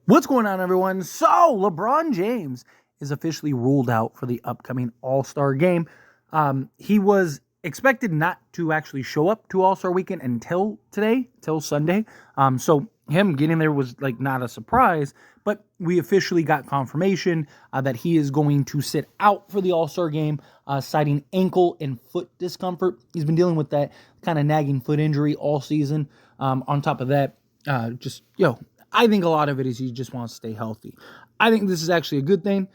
What's going on, everyone? So, LeBron James is officially ruled out for the upcoming All-Star game. He was expected not to actually show up to All-Star weekend until today, till Sunday. So him getting there was like not a surprise, but we officially got confirmation that he is going to sit out for the All-Star game, citing ankle and foot discomfort. He's been dealing with that kind of nagging foot injury all season. On top of that, I think a lot of it is he just wants to stay healthy. I think this is actually a good thing.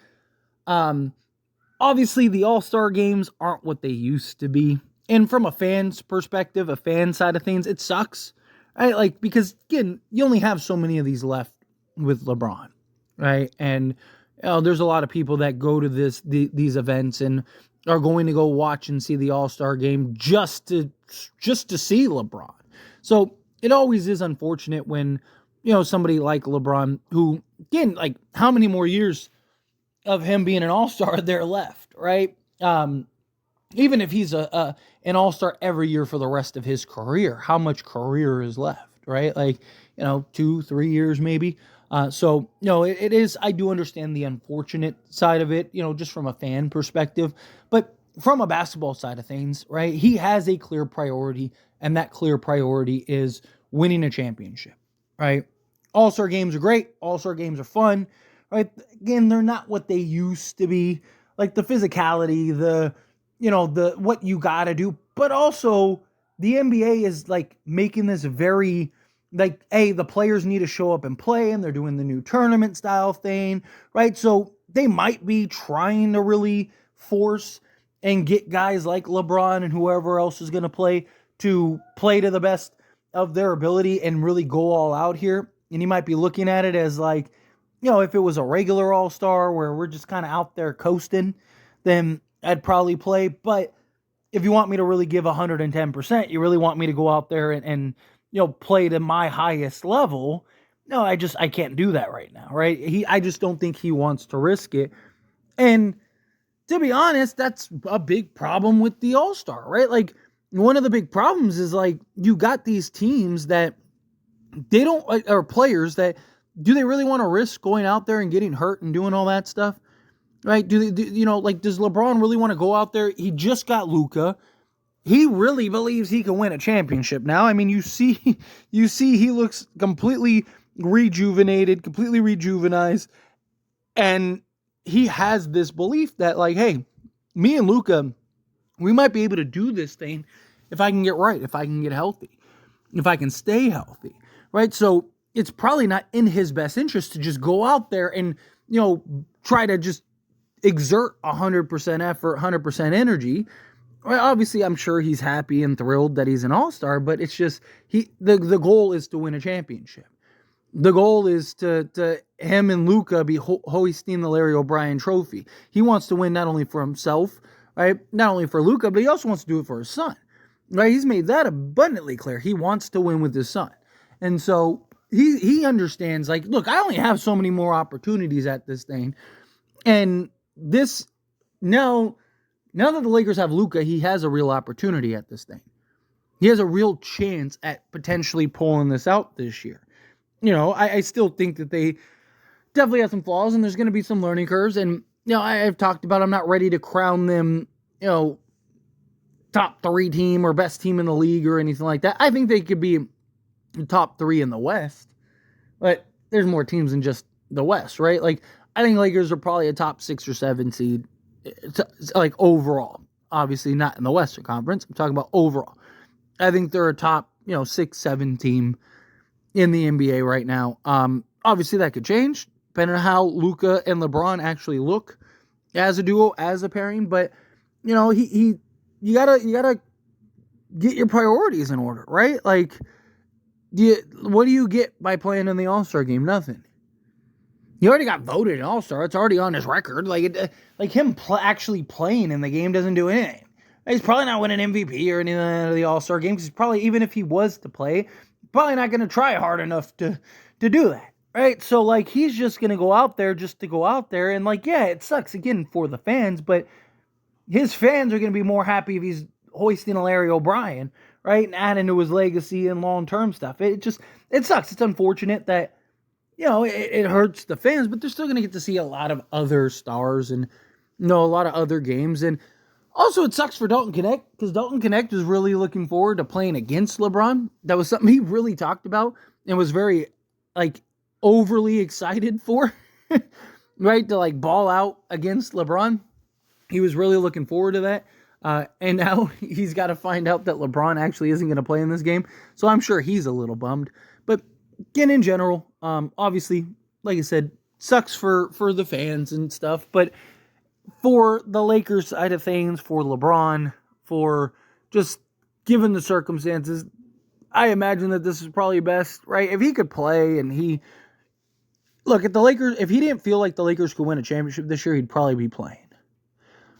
Obviously, the All-Star games aren't what they used to be. And from a fan's perspective, a fan side of things, it sucks. Right? Like, because, again, you only have so many of these left with LeBron. Right? And there's a lot of people that go to these events and are going to go watch and see the All-Star game just to see LeBron. So it always is unfortunate when somebody like LeBron, who, again, like, how many more years of him being an all-star there left, right? Even if he's an all-star every year for the rest of his career, how much career is left, right? Like, 2-3 years maybe. It is, I do understand the unfortunate side of it, just from a fan perspective, but from a basketball side of things, right? He has a clear priority, and that clear priority is winning a championship. Right? All-Star games are great. All-Star games are fun. Right? Again, they're not what they used to be. Like the physicality, the what you got to do. But also, the NBA is like making this very, like, hey, the players need to show up and play, and they're doing the new tournament style thing. Right? So they might be trying to really force and get guys like LeBron and whoever else is going to play to the best of their ability and really go all out here. And you might be looking at it as like, if it was a regular all-star where we're just kind of out there coasting, then I'd probably play. But if you want me to really give 110%, you really want me to go out there and play to my highest level. No, I can't do that right now, right? I just don't think he wants to risk it. And to be honest, that's a big problem with the all-star, right? Like, one of the big problems is, like, you got these teams that they don't, or players that, do they really want to risk going out there and getting hurt and doing all that stuff? Right? Does LeBron really want to go out there? He just got Luka. He really believes he can win a championship now. I mean, you see he looks completely rejuvenated, completely rejuvenized, and he has this belief that, like, hey, me and Luka, we might be able to do this thing if I can get right, if I can get healthy, if I can stay healthy, right? So it's probably not in his best interest to just go out there and, try to just exert 100% effort, 100% energy. Well, obviously, I'm sure he's happy and thrilled that he's an all-star, but it's just, the goal is to win a championship. The goal is to him and Luka be hoisting the Larry O'Brien trophy. He wants to win not only for himself, right? Not only for Luka, but he also wants to do it for his son. Right? He's made that abundantly clear. He wants to win with his son. And so he understands, like, look, I only have so many more opportunities at this thing. And this, now that the Lakers have Luka, he has a real opportunity at this thing. He has a real chance at potentially pulling this out this year. I still think that they definitely have some flaws, and there's going to be some learning curves. And, I've talked about, I'm not ready to crown them, top 3 team or best team in the league or anything like that. I think they could be top 3 in the West, but there's more teams than just the West, right? Like, I think Lakers are probably a top 6 or 7 seed, like, overall. Obviously not in the Western Conference. I'm talking about overall. I think they're a top, 6-7 team in the NBA right now. Obviously that could change depending on how Luka and LeBron actually look as a duo, as a pairing. But, you gotta get your priorities in order, right? Like, what do you get by playing in the All-Star game? Nothing. He already got voted an All-Star. It's already on his record. Like him actually playing in the game doesn't do anything. He's probably not winning MVP or anything out of the All-Star game, because he's probably, even if he was to play, probably not going to try hard enough to do that, right? So, like, he's just going to go out there just to go out there, and, like, yeah, it sucks, again, for the fans, but his fans are going to be more happy if he's hoisting a Larry O'Brien, right, and adding to his legacy and long-term stuff. It sucks. It's unfortunate that it hurts the fans, but they're still going to get to see a lot of other stars and, a lot of other games. And also, it sucks for Dalton Knecht because Dalton Knecht was really looking forward to playing against LeBron. That was something he really talked about and was very, overly excited for, right? To, ball out against LeBron. He was really looking forward to that. And now he's got to find out that LeBron actually isn't going to play in this game. So I'm sure he's a little bummed. But again, in general, obviously, like I said, sucks for the fans and stuff. But for the Lakers side of things, for LeBron, for just given the circumstances, I imagine that this is probably best, right? If he could play and look at the Lakers, if he didn't feel like the Lakers could win a championship this year, he'd probably be playing,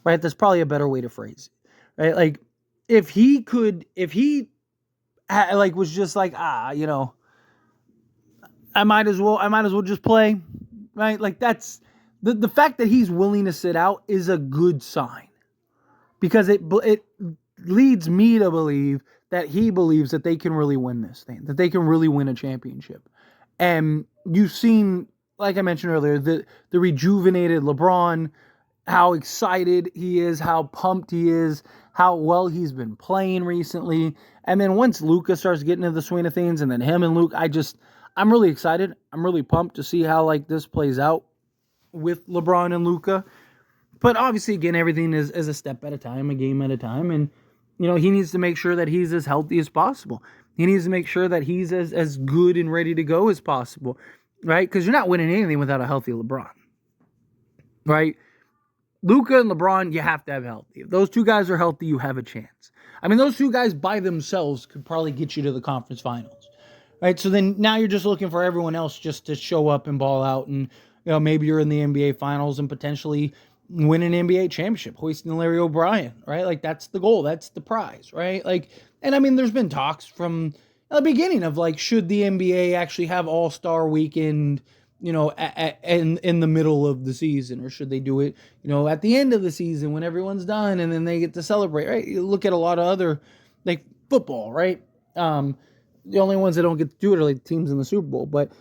right? That's probably a better way to phrase it, right? If he was just I might as well just play, right? That's the fact that he's willing to sit out is a good sign because it leads me to believe that he believes that they can really win this thing, that they can really win a championship. And you've seen, like I mentioned earlier, the rejuvenated LeBron, how excited he is, how pumped he is, how well he's been playing recently. And then once Luka starts getting into the swing of things, and then him and Luke, I'm really excited. I'm really pumped to see how this plays out with LeBron and Luka. But obviously, again, everything is a step at a time, a game at a time. And, he needs to make sure that he's as healthy as possible. He needs to make sure that he's as good and ready to go as possible, right? Because you're not winning anything without a healthy LeBron, right? Luka and LeBron, you have to have healthy. If those two guys are healthy, you have a chance. I mean, those two guys by themselves could probably get you to the conference finals, right? So then now you're just looking for everyone else just to show up and ball out, and maybe you're in the NBA finals and potentially win an NBA championship, hoisting Larry O'Brien, right? That's the goal. That's the prize, right? And I mean, there's been talks from the beginning of should the NBA actually have All-Star Weekend, in the middle of the season, or should they do it, at the end of the season when everyone's done and then they get to celebrate, right? You look at a lot of other, football, right? The only ones that don't get to do it are teams in the Super Bowl, but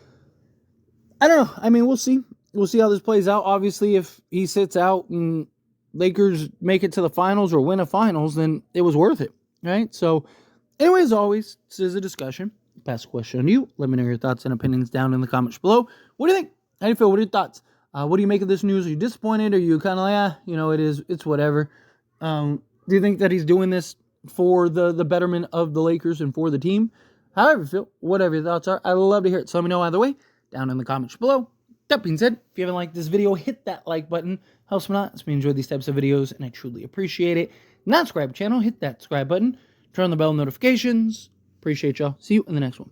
I don't know. I mean, we'll see. We'll see how this plays out. Obviously, if he sits out and Lakers make it to the finals or win a finals, then it was worth it, right? So, anyway, as always, this is a discussion. Pass a question on you. Let me know your thoughts and opinions down in the comments below. What do you think? How do you feel? What are your thoughts? What do you make of this news? Are you disappointed? Are you kind of it's whatever? Do you think that he's doing this for the betterment of the Lakers and for the team? However you feel, whatever your thoughts are, I'd love to hear it. So let me know either way down in the comments below. That being said, if you haven't liked this video, hit that like button. Helps me out. It's me enjoy these types of videos, and I truly appreciate it. Not subscribe to the channel, hit that subscribe button. Turn on the bell notifications. Appreciate y'all. See you in the next one.